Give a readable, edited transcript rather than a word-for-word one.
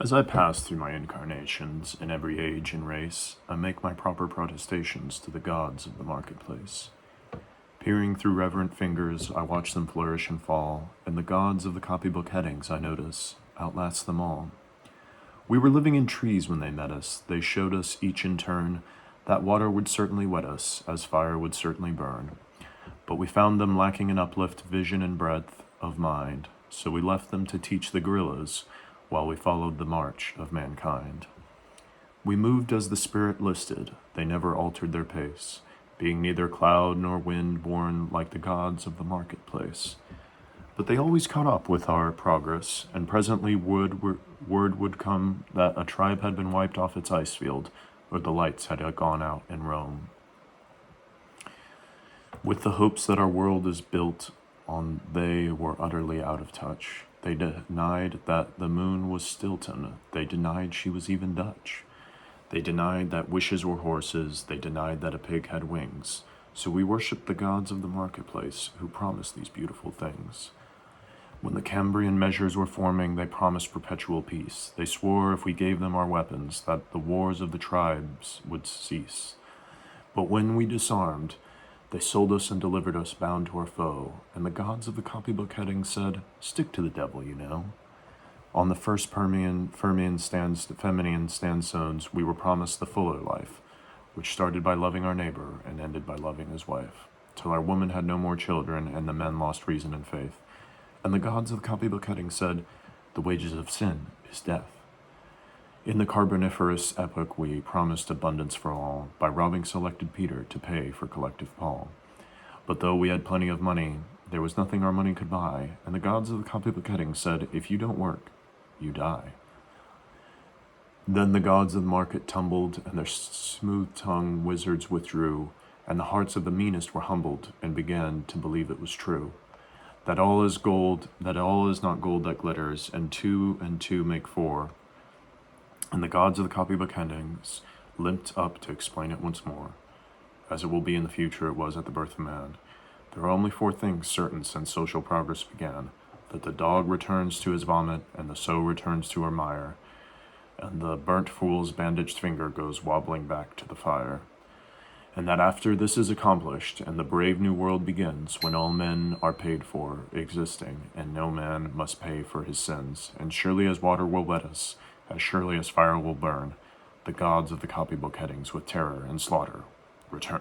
As I pass through my incarnations in every age and race, I make my proper protestations to the gods of the marketplace. Peering through reverent fingers, I watch them flourish and fall, and the gods of the copybook headings, I notice, outlast them all. We were living in trees when they met us. They showed us each in turn that water would certainly wet us, as fire would certainly burn. But we found them lacking in uplift, vision, and breadth of mind, so we left them to teach the gorillas while we followed the march of mankind. We moved as the spirit listed, they never altered their pace, being neither cloud nor wind born like the gods of the marketplace. But they always caught up with our progress, and presently word would come that a tribe had been wiped off its ice field, or the lights had gone out in Rome. With the hopes that our world is built on, they were utterly out of touch. They denied that the moon was Stilton. They denied she was even Dutch. They denied that wishes were horses. They denied that a pig had wings. So we worshipped the gods of the marketplace who promised these beautiful things. When the Cambrian measures were forming, they promised perpetual peace. They swore if we gave them our weapons that the wars of the tribes would cease. But when we disarmed, they sold us and delivered us bound to our foe, and the gods of the copybook heading said, "Stick to the devil, you know." On the first feminine stanzones, we were promised the fuller life, which started by loving our neighbor and ended by loving his wife, till our woman had no more children and the men lost reason and faith. And the gods of the copybook heading said, "The wages of sin is death." In the Carboniferous epoch, we promised abundance for all by robbing selected Peter to pay for collective Paul. But though we had plenty of money, there was nothing our money could buy, and the gods of the copybook heading said, "If you don't work, you die." Then the gods of the market tumbled, and their smooth-tongued wizards withdrew, and the hearts of the meanest were humbled and began to believe it was true. That all is not gold that glitters, and two make four. And the gods of the copybook headings limped up to explain it once more. As it will be in the future, it was at the birth of man. There are only four things certain since social progress began: that the dog returns to his vomit, and the sow returns to her mire, and the burnt fool's bandaged finger goes wobbling back to the fire. And that after this is accomplished, and the brave new world begins, when all men are paid for existing, and no man must pay for his sins, and surely as water will wet us, as surely as fire will burn, the gods of the copybook headings with terror and slaughter return.